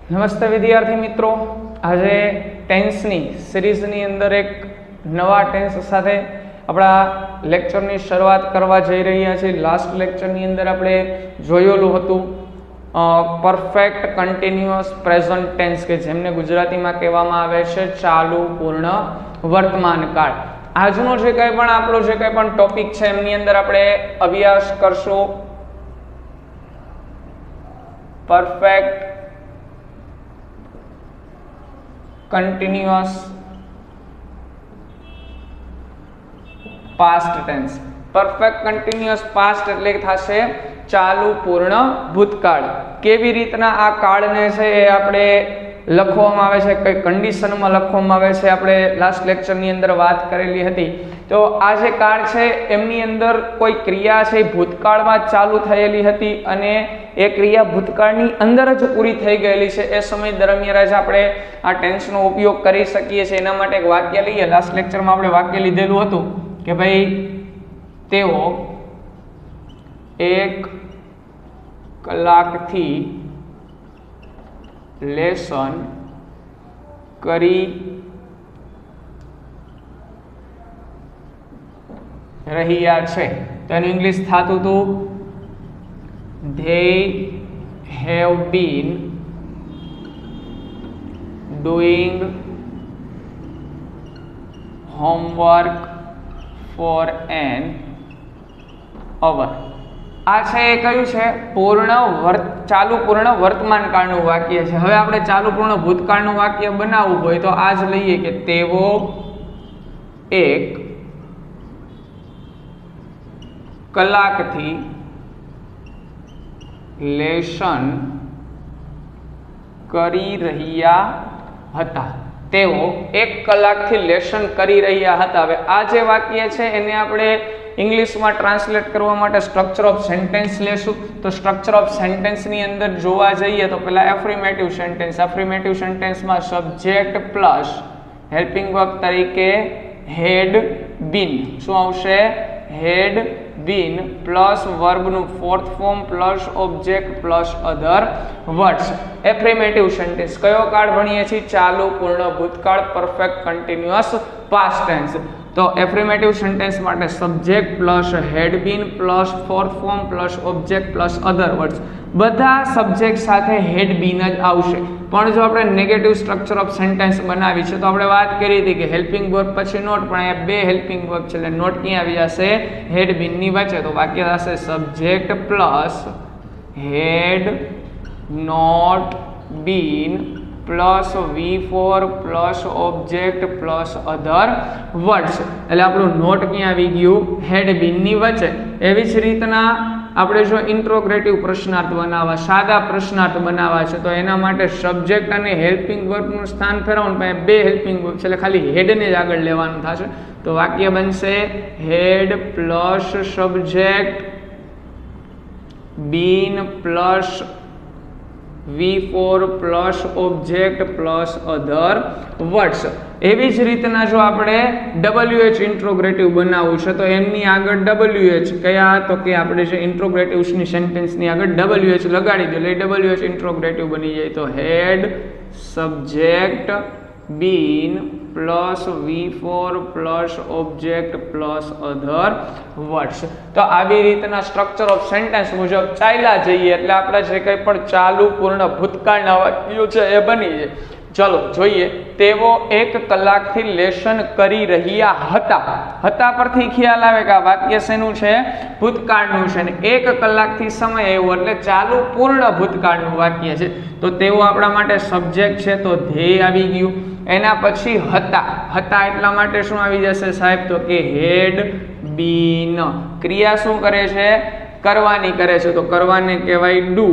નમસ્તે વિદ્યાર્થી મિત્રો, આજે ટેન્સની સિરીઝની અંદર એક નવા ટેન્સ સાથે આપણા લેક્ચરની શરૂઆત કરવા જઈ રહ્યા છીએ. લાસ્ટ લેક્ચરની અંદર આપણે જોયેલું હતું પરફેક્ટ કન્ટિન્યુઅસ પ્રેઝન્ટ ટેન્સ, કે જેમને ગુજરાતીમાં કહેવામાં આવે છે ચાલુ પૂર્ણ વર્તમાન કાળ. આજનો જે કંઈ પણ આપણો જે કંઈ પણ ટોપિક છે એમની અંદર આપણે અભ્યાસ કરશું perfect continuous past tense. Perfect continuous past એટલે થશે ચાલુ પૂર્ણ ભૂતકાળ. કેવી રીતના આ કાળને છે એ આપણે લખવામાં આવે છે, કઈ કન્ડિશનમાં લખવામાં આવે છે, આપણે લાસ્ટ લેક્ચરની અંદર વાત કરેલી હતી. તો આ જે કાળ છે એમની અંદર કોઈ ક્રિયા છે ભૂતકાળમાં ચાલુ થયેલી હતી અને એ ક્રિયા ભૂતકાળની અંદર જ પૂરી થઈ ગયેલી છે. એ સમય દરમિયાન જ આપણે આ ટેન્સનો ઉપયોગ કરી શકીએ છીએ. એના માટે એક વાક્ય લઈએ. લાસ્ટ લેક્ચરમાં આપણે વાક્ય લીધેલું હતું કે ભાઈ તેઓ 1 કલાકથી લેસન કરી રહ્યા છે. તો એનું ઇંગ્લિશ થતું હતું they have been doing homework for an hour. આ છે એ કયું છે? ચાલુ પૂર્ણ વર્તમાન કાળનું વાક્ય છે. હવે આપણે ચાલુ પૂર્ણ ભૂતકાળનું વાક્ય બનાવવું હોય તો આ જ લઈએ કે તેઓ 1 કલાકથી લેસન કરી રહ્યા હતા. તેઓ 1 કલાકથી લેસન કરી રહ્યા હતા. હવે આ જે વાક્ય છે એને આપણે ઇંગ્લિશમાં ટ્રાન્સલેટ કરવા માટે સ્ટ્રક્ચર ઓફ સેન્ટેન્સ લેશું. તો સ્ટ્રક્ચર ઓફ સેન્ટેન્સની અંદર જોવા જઈએ તો પહેલા એફર્મેટિવ સેન્ટેન્સ. એફર્મેટિવ સેન્ટેન્સમાં સબ્જેક્ટ પ્લસ હેલ્પિંગ વર્બ તરીકે હેડ બીન. શું આવશે? હેડ બીન પ્લસ વર્બનું fourth form plus object plus other words. Affirmative sentence કયો કાળ ભણીએ છીએ? ચાલુ પૂર્ણ ભૂતકાળ, પરફેક્ટ કન્ટિન્યુઅસ પાસ્ટ ટેન્સ. તો એફર્મેટિવ સેન્ટેન્સ માટે subject plus had been plus fourth form plus object plus other words. બધા સબ્જેક્ટ સાથે હેડ બીન જ આવશે. પણ જો આપણે નેગેટિવ સ્ટ્રક્ચર ઓફ સેન્ટેન્સ બનાવી છે તો આપણે વાત કરી હતી કે હેલ્પિંગ વર્બ પછી નોટ, પણ અહીંયા 2 હેલ્પિંગ વર્બ છે એટલે નોટ ક્યાં આવી જશે? હેડ બીનની વચ્ચે. તો વાક્ય થશે subject plus had not been plus V4 plus object plus other words. એટલે આપણું નોટ ક્યાં આવી ગયું? હેડ બીનની વચ્ચે. એવી જ રીતના આપણે જો ઇન્ટ્રોગ્રેટિવ પ્રશ્નાર્થ બનાવવા, સાદા પ્રશ્નાર્થ બનાવવા છે તો એના માટે સબ્જેક્ટ અને હેલ્પિંગ વર્બનું સ્થાન ફેરવવાનું. પણ 2 હેલ્પિંગ વર્બ છે એટલે ખાલી હેડને જ આગળ લેવાનું થશે. તો વાક્ય બનશે had plus subject been plus V4 plus object plus other words. એવી જ રીતના જો આપણે WH ઇન્ટ્રોગ્રેટિવ બનાવવું છે તો એમની આગળ WH કયા? તો કે આપણે જે ઇન્ટ્રોગ્રેટિવ્સની સેન્ટેન્સની આગળ WH લગાડી દો એટલે WH ઇન્ટ્રોગ્રેટિવ બની જાય. તો had subject been plus V4 plus object plus other words. તો આવી રીતના સ્ટ્રક્ચર ઓફ સેન્ટેન્સ મુજબ ચાલ્યા જઈએ એટલે આપણે જે કંઈ પણ ચાલુ પૂર્ણ ભૂતકાળના વાક્યો છે એ બની જાય. ચલો જોઈએ. તેઓ 1 કલાકથી લેસન કરી રહ્યા હતા. હતા પરથી ખ્યાલ આવે કે આ વાક્ય શેનું છે? ભૂતકાળનું છે. ને 1 કલાકથી સમય આવ્યો એટલે ચાલુ પૂર્ણ ભૂતકાળનું વાક્ય છે. તો તેઓ આપણા માટે સબ્જેક્ટ છે તો ધ્યેય આવી ગયું. એના પછી હતા. હતા એટલા માટે શું આવી જશે સાહેબ? તો કે હેડ બીન. ક્રિયા શું કરે છે? કરવાની કરે છે. તો કરવાને કહેવાય ડુ.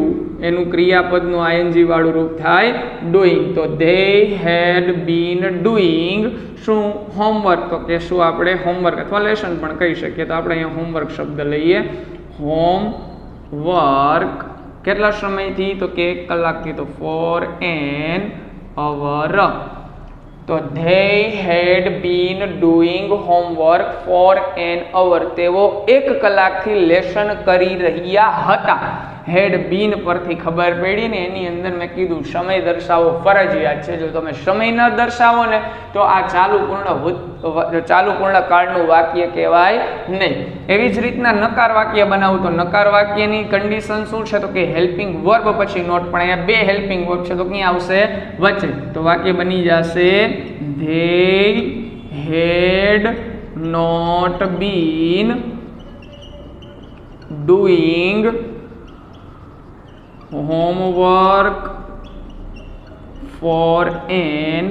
એનું ક્રિયાપદનું ING વાળું રૂપ થાય ડુઈંગ. તો they had been doing શું? હોમવર્ક. તો કે શું આપણે હોમવર્ક અથવા લેસન પણ કહી શકીએ. તો આપણે અહીંયા હોમવર્ક શબ્દ લઈએ. હોમવર્ક કેટલા સમયથી? તો કે 1 કલાકથી. તો for an hour. તો they had been doing homework for an hour. તેઓ 1 કલાકથી લેસન કરી રહ્યા હતા. હેડ બીન પરથી ખબર પડી ને એની અંદર મેં કીધું સમય દર્શાવો ફરજિયાત છે. જો તમે સમય ન દર્શાવો ને તો આ ચાલુ પૂર્ણ કાળનું વાક્ય કહેવાય નહીં. એવી જ રીતના નકાર વાક્ય બનાવું તો નકાર વાક્યની કન્ડિશન શું છે તો કે હેલ્પિંગ વર્બ પછી નોટ, પણ અહીંયા બે હેલ્પિંગ વર્બ છે તો ક્યાં આવશે વચ્ચે. તો વાક્ય બની જશે they had not been doing homework for an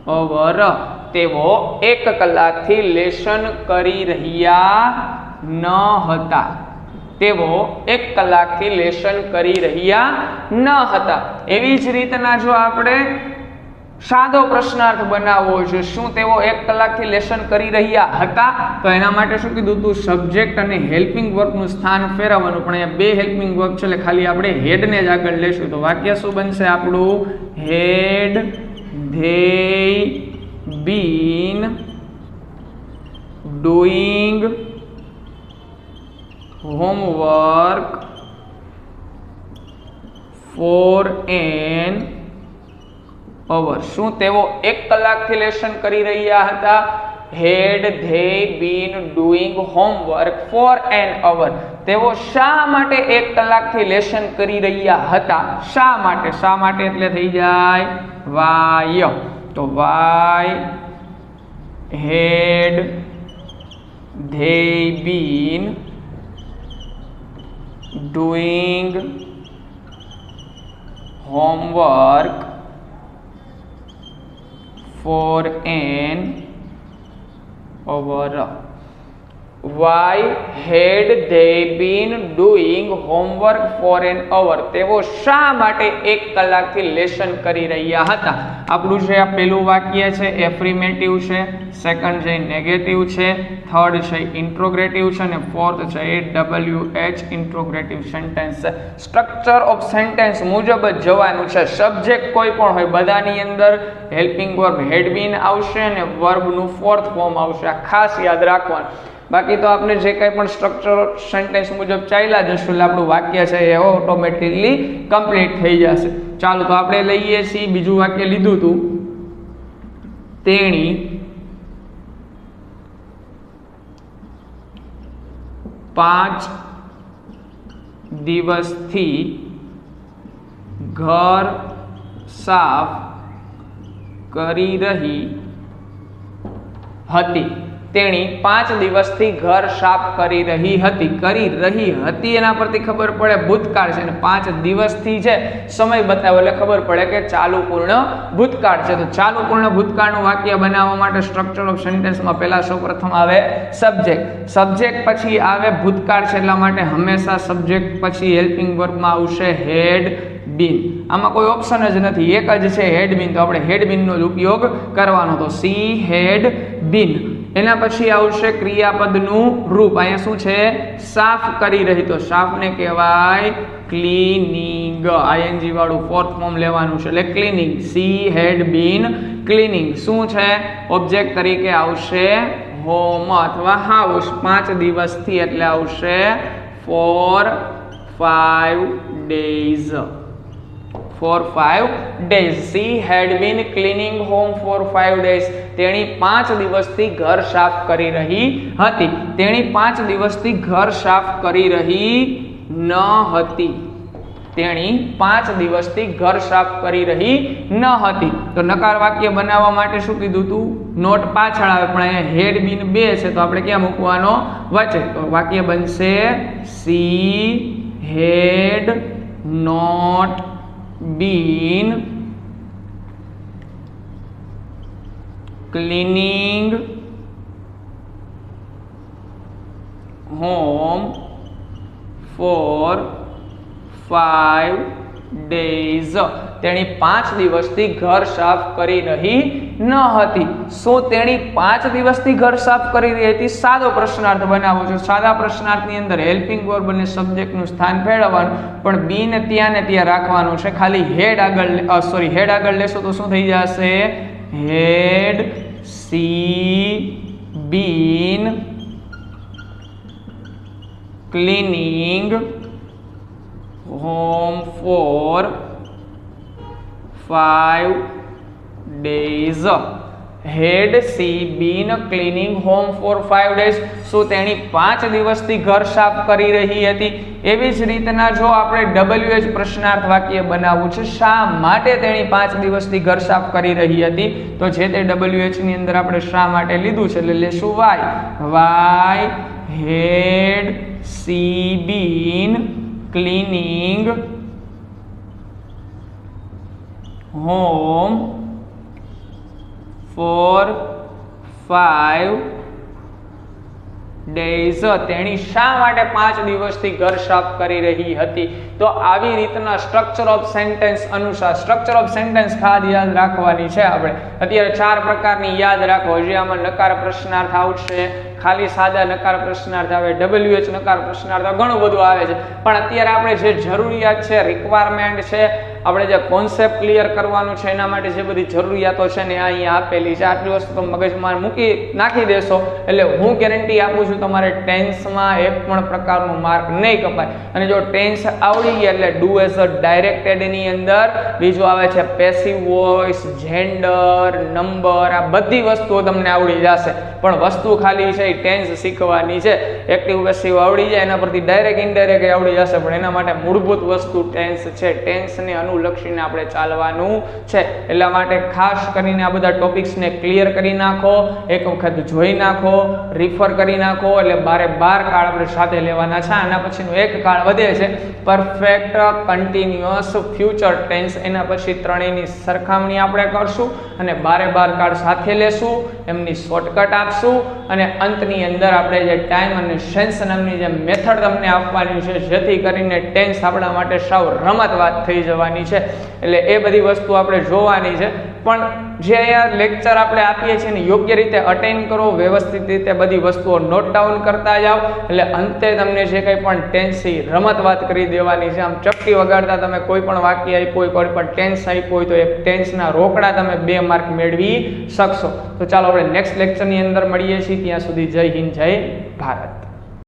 hour. તેઓ 1 કલાકથી લેશન કરી રહ્યા ન હતા. તેઓ 1 કલાકથી લેશન કરી રહ્યા ન હતા. એવી જ રીતના જો આપણે સાદો પ્રશ્નાર્થ બનાવવો છે, શું તેઓ 1 કલાકથી લેશન કરી રહ્યા હતા, તો એના માટે શું કીધું તું સબ્જેક્ટ અને હેલ્પિંગ વર્બનું સ્થાન ફેરવવાનું. પણ અહીંયા બે હેલ્પિંગ વર્બ છે એટલે ખાલી આપણે હેડને જ આગળ લેશું. તો વાક્ય શું બનશે આપણું? હેડ they been doing homework for an hour. શું તેઓ 1 કલાકથી લેશન કરી રહ્યા હતા? had they been doing homework for an hour. તેઓ શા માટે 1 કલાકથી લેશન કરી રહ્યા હતા? શા માટે? શા માટે એટલે થઈ જાય વાય. તો why had they been doing homework for an hour? Why had they been doing homework for an hour? તેઓ શા માટે 1 કલાકથી લેશન કરી રહ્યા હતા? આપણું છે આ પહેલું વાક્ય છે એફર્મેટિવ છે, સેકન્ડ છે નેગેટિવ છે, થર્ડ છે ઇન્ટ્રોગેટિવ છે અને ફોર્થ છે એ WH ઇન્ટ્રોગેટિવ સેન્ટેન્સ છે. સ્ટ્રક્ચર ઓફ સેન્ટેન્સ મુજબ જ જવાનું છે. સબ્જેક્ટ કોઈ પણ હોય બધાની અંદર હેલ્પિંગ વર્બ હેડ બીન આવશે અને વર્બનું ફોર્થ ફોર્મ આવશે. આ ખાસ યાદ રાખવાનું. બાકી તો આપણે જે કંઈ પણ સ્ટ્રક્ચર સેન્ટેન્સ મુજબ ચાલ્યા જશું એટલે આપણું વાક્ય છે એ ઓટોમેટિકલી કમ્પ્લીટ થઈ જશે. ચાલો તો આપણે લઈએ છીએ બીજું વાક્ય લીધું હતું. તેણી 5 દિવસથી ઘર સાફ કરી રહી હતી. તેણી 5 દિવસથી ઘર સાફ કરી રહી હતી. કરી રહી હતી એના પરથી ખબર પડે ભૂતકાળ છે અને 5 દિવસથી છે સમય બતાવ્યો એટલે ખબર પડે કે ચાલુ પૂર્ણ ભૂતકાળ છે. તો ચાલુ પૂર્ણ ભૂતકાળનું વાક્ય બનાવવા માટે સ્ટ્રક્ચર ઓફ સેન્ટેન્સમાં પહેલા સૌપ્રથમ આવે સબ્જેક્ટ. સબ્જેક્ટ પછી આવે ભૂતકાળ છે એટલા માટે હંમેશા સબ્જેક્ટ પછી હેલ્પિંગ વર્બમાં આવશે હેડ બીન. આમાં કોઈ ઓપ્શન જ નથી, એક જ છે હેડ બીન. તો આપણે હેડ બીનનો જ ઉપયોગ કરવાનો. તો સી હેડ બીન. એના પછી આવશે ક્રિયાપદનું રૂપ. અહીંયા શું છે? સાફ કરી રહી. તો સાફને કહેવાય ક્લીનિંગ. આઈએનજી વાળું ફોર્થ ફોર્મ લેવાનું છે એટલે cleaning. She had been cleaning. શું છે? ઓબ્જેક્ટ તરીકે આવશે હોમ અથવા હાઉસ. 5 દિવસથી એટલે આવશે for 5 days. for 5 days. She had been cleaning home for 5 days. તેણી 5 દિવસથી ઘર સાફ કરી રહી હતી. તેણી 5 દિવસથી ઘર સાફ કરી રહી ન હતી. તેણી 5 દિવસથી ઘર સાફ કરી રહી ન હતી. તો નકાર વાક્ય બનાવવા માટે શું કીધું તું? નોટ પાછળ આવે પણ અહીંયા હેડ બીન 2 છે તો આપણે ક્યાં મૂકવાનો? વચ્ચે. તો વાક્ય બનશે she had not been cleaning home for 5 days. તેણી 5 દિવસથી ઘર સાફ કરી રહી ન હતી. શું તેણી 5 દિવસથી ઘર સાફ કરી રહી હતી? સાદો પ્રશ્નાર્થ બનાવો છો. સાદા પ્રશ્નાર્થની અંદર હેલ્પિંગ વર્બ અને સબ્જેક્ટનું સ્થાન ફેરવવાનું, પણ બીન ત્યાં ને ત્યાં રાખવાનું છે. ખાલી હેડ આગળ હેડ આગળ લેશો તો શું થઈ જશે? Had she been cleaning home for 5 days. Had she been cleaning home for 5 days? શું તેણી 5 દિવસથી ઘર સાફ કરી રહી હતી? એવી જ રીતના જો આપણે WH પ્રશ્નાર્થ વાક્ય બનાવવું છે, શા માટે તેણી 5 દિવસથી ઘર સાફ કરી રહી હતી, તો જે તે WH ની અંદર આપણે શા માટે લીધું છે એટલે લેશું why had she been cleaning home for 5 days. તેણી શા માટે 5 દિવસથી ઘર સાફ કરી રહી હતી? તો આવી રીતના સ્ટ્રક્ચર ઓફ સેન્ટેન્સ અનુસાર સ્ટ્રક્ચર ઓફ સેન્ટેન્સ ખાસ યાદ રાખવાની છે. આપણે અત્યારે 4 પ્રકારની યાદ રાખો. હજી આમાં નકાર પ્રશ્નાર્થ આવશે, ખાલી સાદા નકાર પ્રશ્નાર્થ આવે, WH નકાર પ્રશ્નાર્થ, ઘણું બધું આવે છે. પણ અત્યારે આપણે જે જરૂરિયાત છે, રિક્વાયરમેન્ટ છે, આપણે જે કોન્સેપ્ટ ક્લિયર કરવાનું છે એના માટે જે બધી જરૂરિયાતો છે ને અહીંયા આપેલી છે. આટલી વસ્તુ તો મગજમાં મૂકી નાખી દેશો એટલે હું ગેરંટી આપું છું તમારે ટેન્સમાં એક પણ પ્રકારનું માર્ક નહીં કપાય. અને જો ટેન્સ આવડી ગયા એટલે ડુ એઝ અ ડાયરેક્ટેડ ની અંદર બીજું આવે છે પેસિવ વોઇસ, જેન્ડર, નંબર, આ બધી વસ્તુઓ તમને આવડી જશે. પણ વસ્તુ ખાલી છે ટેન્સ શીખવાની છે. એક્ટિવ પેસિવ આવડી જાય એના પરથી ડાયરેક્ટ ઇનડાયરેક્ટ આવડી જશે, પણ એના માટે મૂળભૂત વસ્તુ ટેન્સ છે. ટેન્સને અનુલક્ષીને આપણે ચાલવાનું છે. એટલા માટે ખાસ કરીને આ બધા ટોપિક્સને ક્લિયર કરી નાખો, એક વખત જોઈ નાખો, રિફર કરી નાખો, એટલે 12 કાળ આપણે સાથે લેવાના છે. આના પછીનો એક કાળ વધે છે પરફેક્ટ કન્ટિન્યુઅસ ફ્યુચર ટેન્સ. એના પછી ત્રણેયની સરખામણી આપણે કરશું અને 12 કાળ સાથે લેશું, એમની શોર્ટકટ આપશું અને અંતની અંદર આપણે જે ટાઈમ અને સેન્સ નામની જે મેથડ તમને આપવાની છે, જેથી કરીને ટેન્સ આપણા માટે સાવ રમત વાત થઈ જવાની છે. એટલે એ બધી વસ્તુ આપણે જોવાની છે. પણ જે અહીંયા લેક્ચર આપણે આપીએ છીએ ને યોગ્ય રીતે અટેન્ડ કરો, વ્યવસ્થિત રીતે બધી વસ્તુઓ નોટ ડાઉન કરતા જાઓ, એટલે અંતે તમને જે કંઈ પણ ટેન્સની રમત વાત કરી દેવાની છે. આમ ચપટી વગાડતા તમે કોઈ પણ વાક્ય આપ્યું હોય, કોઈ પણ ટેન્સ આપ્યું હોય તો એ ટેન્સના રોકડા તમે 2 માર્ક મેળવી શકશો. તો ચાલો આપણે નેક્સ્ટ લેક્ચરની અંદર મળીએ છીએ. ત્યાં સુધી જય હિન્દ, જય ભારત.